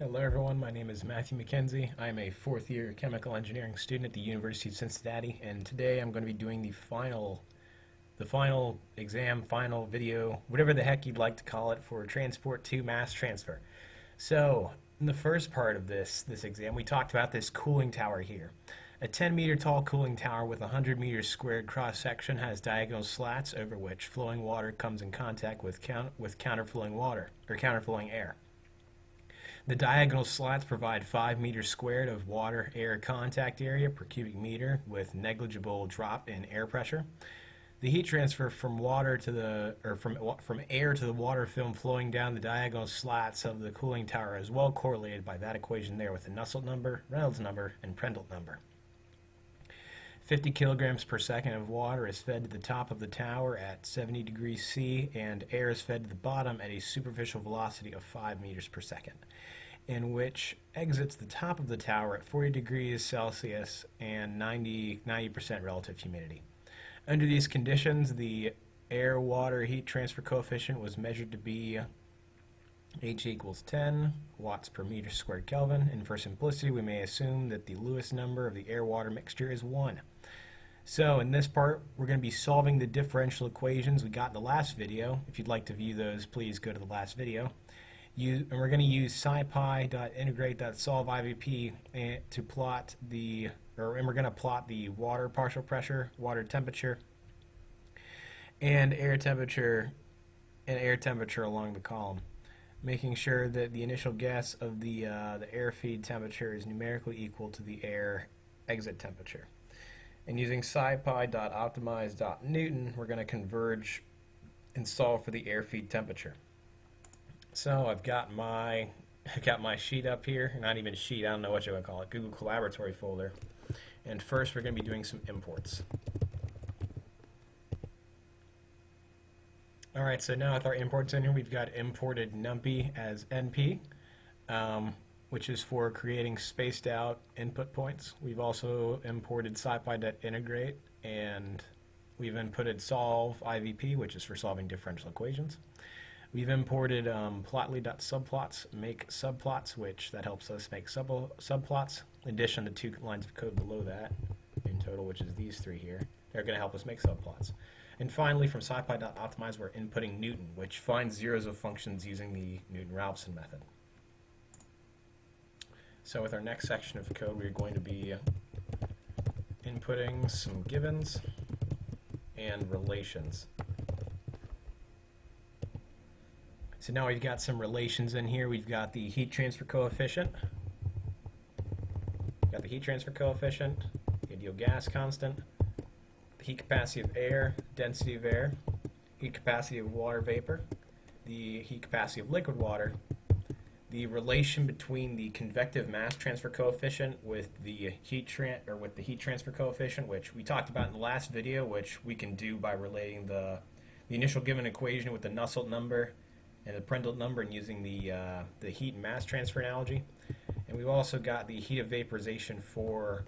Hello everyone, my name is Matthew McKenzie. I'm a fourth year chemical engineering student at the University of Cincinnati, and today I'm going to be doing the final exam, final video, whatever the heck you'd like to call it, for Transport 2 mass transfer. So, in the first part of this exam, we talked about this cooling tower here. A 10-meter tall cooling tower with 100 meters squared cross section has diagonal slats over which flowing water comes in contact with counterflowing water or counterflowing air. The diagonal slats provide 5 meters squared of water-air contact area per cubic meter with negligible drop in air pressure. The heat transfer from water to the from air to the water film flowing down the diagonal slats of the cooling tower is well correlated by that equation there with the Nusselt number, Reynolds number, and Prandtl number. 50 kilograms per second of water is fed to the top of the tower at 70 degrees C, and air is fed to the bottom at a superficial velocity of 5 meters per second, in which exits the top of the tower at 40 degrees Celsius and 90% relative humidity. Under these conditions, the air-water heat transfer coefficient was measured to be H equals 10 watts per meter squared Kelvin, and for simplicity we may assume that the Lewis number of the air-water mixture is 1. So in this part we're going to be solving the differential equations we got in the last video. If you'd like to view those, please go to the last video. And we're going to use scipy.integrate.solve IVP to plot and we're going to plot the water partial pressure, water temperature, and air temperature along the column, making sure that the initial guess of the air feed temperature is numerically equal to the air exit temperature. And using scipy.optimize.Newton, we're going to converge and solve for the air feed temperature. So I've got my sheet up here, not even sheet, I don't know what you would call it, Google Collaboratory folder. And first we're going to be doing some imports. Alright, so now with our imports in here, we've got imported numpy as NP, which is for creating spaced out input points. We've also imported scipy.integrate, and we've inputted solve IVP, which is for solving differential equations. We've imported plotly.subplots, make subplots, which that helps us make subplots, in addition to 2 lines of code below that in total, which is these 3 here. They're going to help us make subplots. And finally, from scipy.optimize, we're inputting Newton, which finds zeros of functions using the Newton-Raphson method. So with our next section of code, we're going to be inputting some givens and relations. So now we've got some relations in here. We've got the heat transfer coefficient. The ideal gas constant, the heat capacity of air, density of air, heat capacity of water vapor, the heat capacity of liquid water, the relation between the convective mass transfer coefficient with the heat transfer coefficient, which we talked about in the last video, which we can do by relating the initial given equation with the Nusselt number and the Prandtl number and using the heat and mass transfer analogy. And we've also got the heat of vaporization for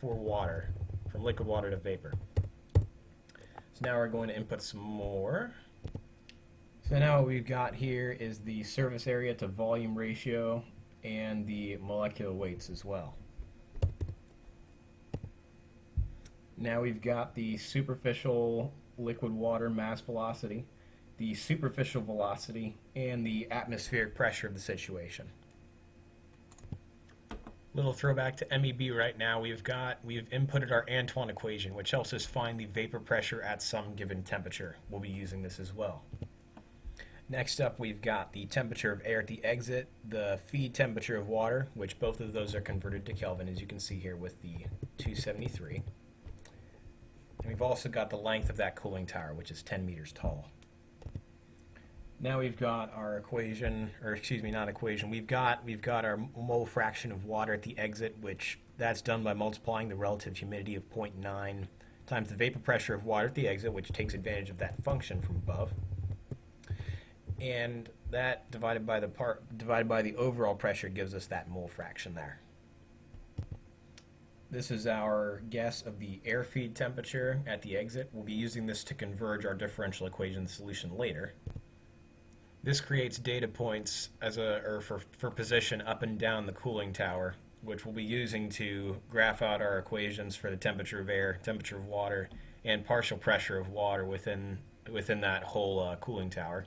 water, from liquid water to vapor. So now we're going to input some more. So now what we've got here is the surface area to volume ratio and the molecular weights as well. Now we've got the superficial liquid water mass velocity, the superficial velocity, and the atmospheric pressure of the situation. Little throwback to MEB right now, we've inputted our Antoine equation, which helps us find the vapor pressure at some given temperature. We'll be using this as well. Next up, we've got the temperature of air at the exit, the feed temperature of water, which both of those are converted to Kelvin, as you can see here with the 273. And we've also got the length of that cooling tower, which is 10 meters tall. Now we've got our equation, or excuse me, not equation. We've got our mole fraction of water at the exit, which that's done by multiplying the relative humidity of 0.9 times the vapor pressure of water at the exit, which takes advantage of that function from above. And that divided by the overall pressure gives us that mole fraction there. This is our guess of the air feed temperature at the exit. We'll be using this to converge our differential equation solution later. This creates data points for position up and down the cooling tower, which we'll be using to graph out our equations for the temperature of air, temperature of water, and partial pressure of water within that whole cooling tower.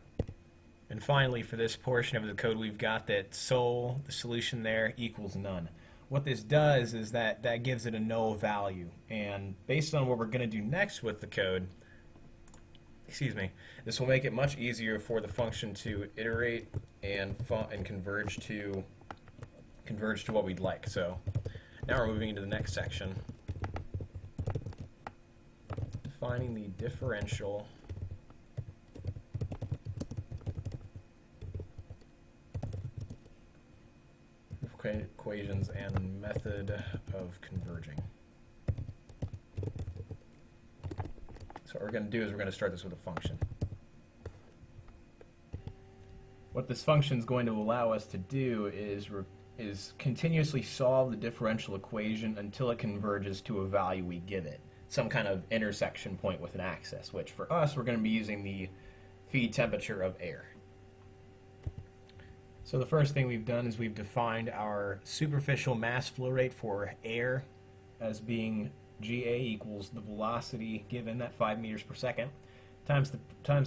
And finally, for this portion of the code, we've got that sol, the solution there, equals none. What this does is that gives it a null value. And based on what we're going to do next with the code, this will make it much easier for the function to iterate and converge to what we'd like. So now we're moving into the next section, defining the differential equations and method of converging. So what we're going to do is we're going to start this with a function. What this function is going to allow us to do is continuously solve the differential equation until it converges to a value we give it, some kind of intersection point with an axis, which for us we're going to be using the feed temperature of air. So the first thing we've done is we've defined our superficial mass flow rate for air as being GA equals the velocity given at 5 meters per second times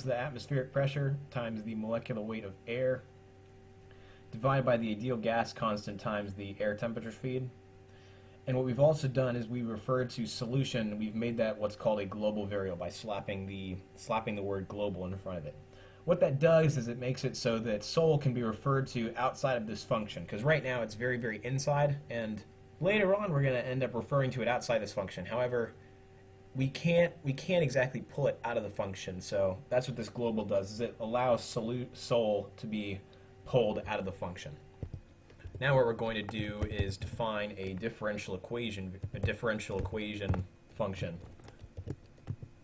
the atmospheric pressure times the molecular weight of air divided by the ideal gas constant times the air temperature feed. And what we've also done is we referred to solution, we've made that what's called a global variable by slapping the word global in front of it. What that does is it makes it so that sol can be referred to outside of this function, because right now it's very, very inside, and later on we're going to end up referring to it outside this function. However, we can't exactly pull it out of the function, so that's what this global does, is it allows sol to be pulled out of the function. Now what we're going to do is define a differential equation function,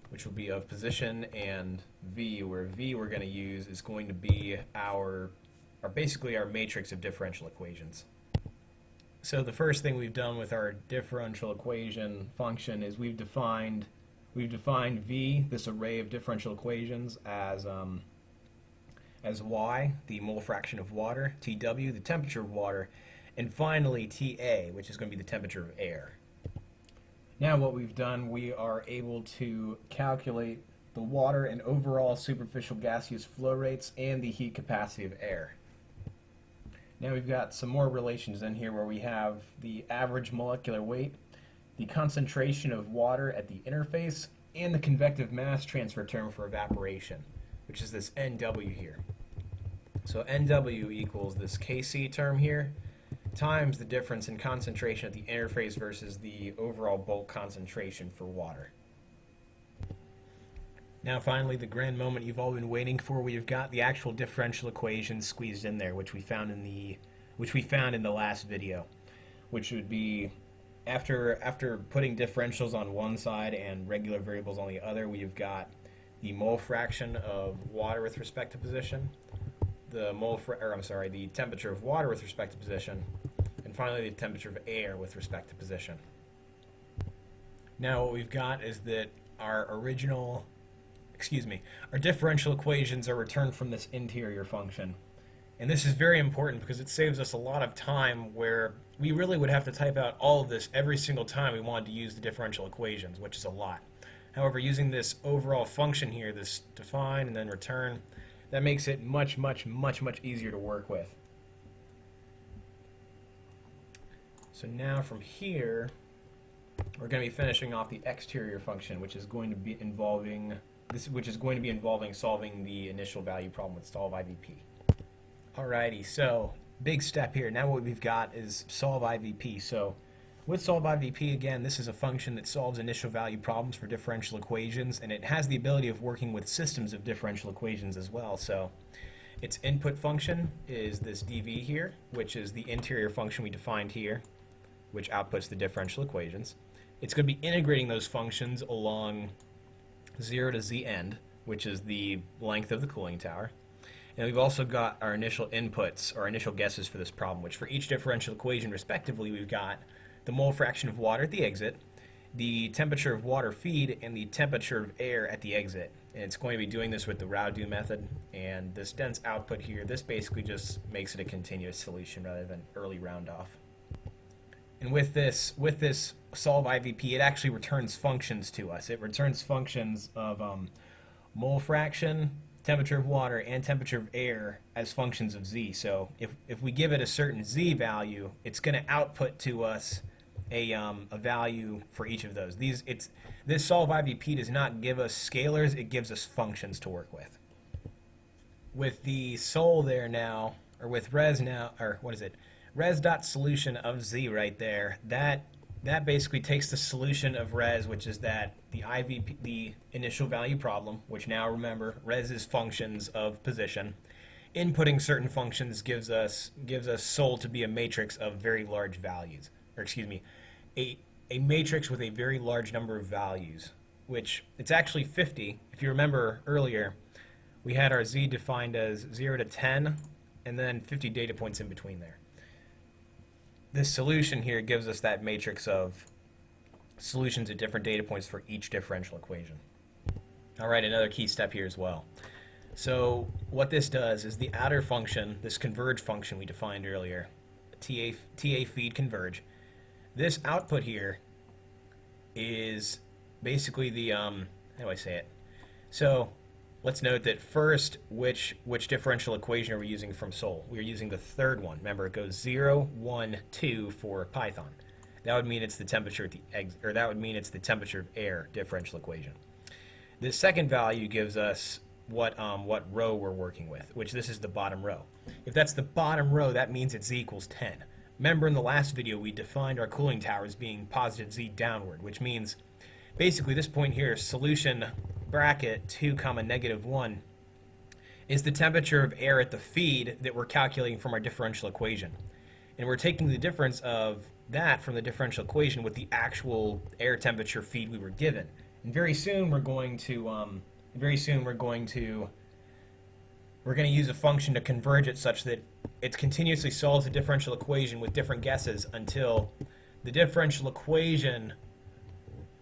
which will be of position and v, where v we're going to use is going to be basically our matrix of differential equations. So the first thing we've done with our differential equation function is we've defined v, this array of differential equations, as y, the mole fraction of water, tw, the temperature of water, and finally Ta, which is going to be the temperature of air. Now what we've done, we are able to calculate the water and overall superficial gaseous flow rates and the heat capacity of air. Now we've got some more relations in here where we have the average molecular weight, the concentration of water at the interface, and the convective mass transfer term for evaporation, which is this NW here. So NW equals this Kc term here times the difference in concentration at the interface versus the overall bulk concentration for water. Now finally, the grand moment you've all been waiting for, we've got the actual differential equation squeezed in there, which we found in the last video, which would be after putting differentials on one side and regular variables on the other, we've got the mole fraction of water with respect to position, the temperature of water with respect to position, and finally the temperature of air with respect to position. Now what we've got is that our differential equations are returned from this interior function. And this is very important because it saves us a lot of time where we really would have to type out all of this every single time we wanted to use the differential equations, which is a lot. However, using this overall function here, this define and then return, that makes it much, much, much, much easier to work with. So now from here, we're going to be finishing off the exterior function, which is going to be involving solving the initial value problem with solve IVP. Alrighty, so big step here. Now what we've got is solve IVP. So with solve IVP, again, this is a function that solves initial value problems for differential equations, and it has the ability of working with systems of differential equations as well. So its input function is this dv here, which is the interior function we defined here, which outputs the differential equations. It's going to be integrating those functions along 0 to z end, which is the length of the cooling tower. And we've also got our initial inputs, or initial guesses for this problem, which for each differential equation respectively, we've got the mole fraction of water at the exit, the temperature of water feed, and the temperature of air at the exit. And it's going to be doing this with the Raoult method. And this dense output here, this basically just makes it a continuous solution rather than early round off. And with this solve IVP, it actually returns functions to us. It returns functions of mole fraction, temperature of water, and temperature of air as functions of z. So if we give it a certain z value, it's going to output to us a value for each of those. This solve IVP does not give us scalars, it gives us functions to work with. With the sol there now, or with res now, or what is it? Res.solution of z right there, that basically takes the solution of res, which is that the IVP, the initial value problem, which now remember, res is functions of position. Inputting certain functions gives us sol to be a matrix of very large values, or excuse me, a matrix with a very large number of values, which it's actually 50. If you remember earlier, we had our z defined as 0 to 10, and then 50 data points in between there. This solution here gives us that matrix of solutions at different data points for each differential equation. All right, another key step here as well. So what this does is the outer function, this converge function we defined earlier, TA feed converge, this output here is basically the, how do I say it? So let's note that first, which differential equation are we using from sol? We're using the third one. Remember, it goes 0, 1, 2 for Python. That would mean it's the temperature that would mean it's the temperature of air differential equation. The second value gives us what row we're working with, which this is the bottom row. If that's the bottom row, that means it's z equals 10. Remember in the last video we defined our cooling tower as being positive z downward, which means basically this point here, solution bracket 2 comma negative 1 is the temperature of air at the feed that we're calculating from our differential equation. And we're taking the difference of that from the differential equation with the actual air temperature feed we were given. And very soon we're going to use a function to converge it such that it continuously solves the differential equation with different guesses until the differential equation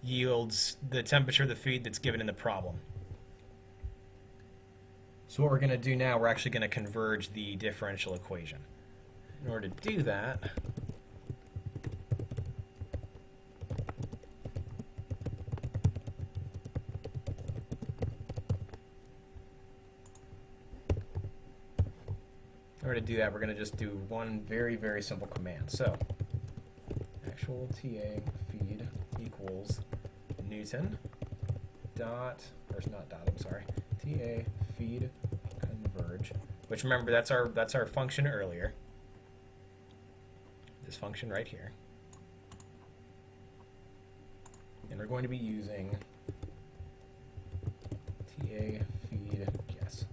yields the temperature of the feed that's given in the problem. So what we're going to do now, we're actually going to converge the differential equation. In order to do that, we're going to just do one very, very simple command. So, actual TA feed equals Newton dot, or not dot, I'm sorry, TA feed converge, which remember that's our function earlier. This function right here. And we're going to be using TA feed guess.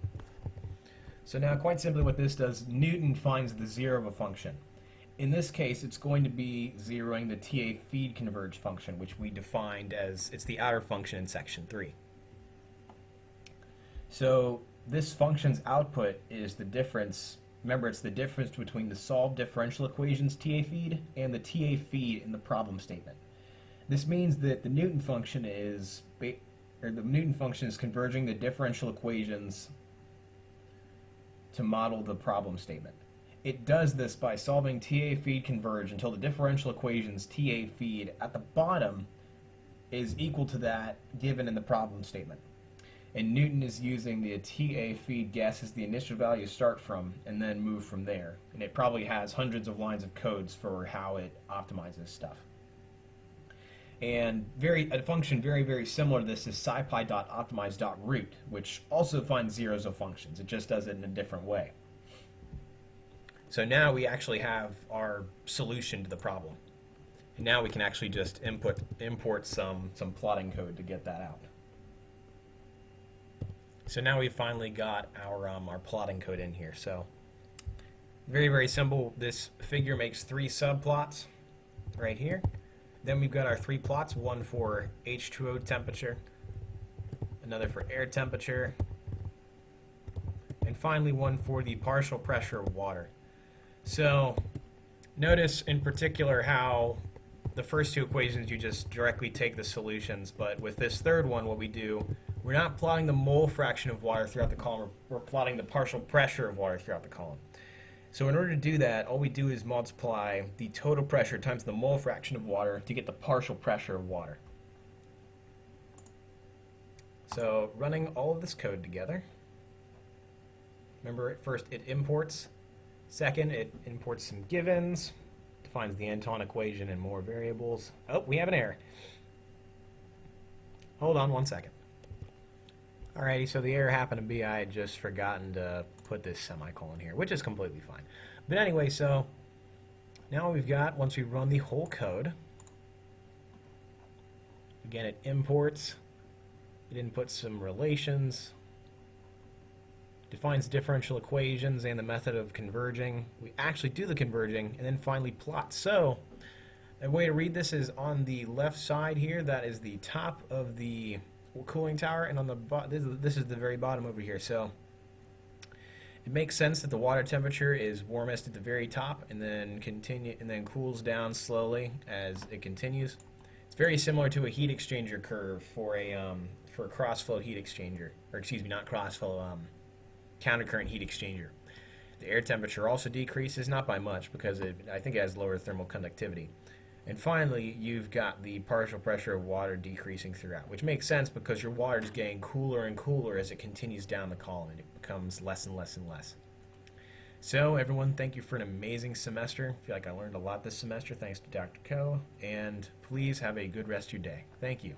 So now, quite simply, what this does, Newton finds the zero of a function. In this case, it's going to be zeroing the TA feed converge function, which we defined as, it's the outer function in section 3. So this function's output is the difference, remember it's the difference between the solved differential equations TA feed and the TA feed in the problem statement. This means that the Newton function is, converging the differential equations to model the problem statement. It does this by solving TA feed converge until the differential equations TA feed at the bottom is equal to that given in the problem statement. And Newton is using the TA feed guess as the initial value to start from and then move from there. And it probably has hundreds of lines of codes for how it optimizes stuff. And a function very, very similar to this is scipy.optimize.root, which also finds zeros of functions. It just does it in a different way. So now we actually have our solution to the problem. And now we can actually just import some plotting code to get that out. So now we've finally got our plotting code in here. So very, very simple. This figure makes 3 subplots right here. Then we've got our 3 plots, one for H2O temperature, another for air temperature, and finally one for the partial pressure of water. So notice in particular how the first 2 equations you just directly take the solutions, but with this third one what we do, We're not plotting the mole fraction of water throughout the column, we're plotting the partial pressure of water throughout the column. So in order to do that, all we do is multiply the total pressure times the mole fraction of water to get the partial pressure of water. So running all of this code together, remember at first it imports, second it imports some givens, defines the Anton equation and more variables. Oh, we have an error. Hold on one second. Alrighty, so the error happened to be I had just forgotten to put this semicolon here, which is completely fine. But anyway, so now we've got, once we run the whole code, again it imports, it inputs some relations, defines differential equations and the method of converging. We actually do the converging and then finally plot. So a way to read this is on the left side here, that is the top of the cooling tower, and on the this is the very bottom over here. So it makes sense that the water temperature is warmest at the very top and then cools down slowly as it continues. It's very similar to a heat exchanger curve for a cross-flow heat exchanger, or excuse me, not cross-flow, countercurrent heat exchanger. The air temperature also decreases, not by much because I think it has lower thermal conductivity. And finally, you've got the partial pressure of water decreasing throughout, which makes sense because your water is getting cooler and cooler as it continues down the column, and it becomes less and less and less. So everyone, thank you for an amazing semester. I feel like I learned a lot this semester thanks to Dr. Ko, and please have a good rest of your day. Thank you.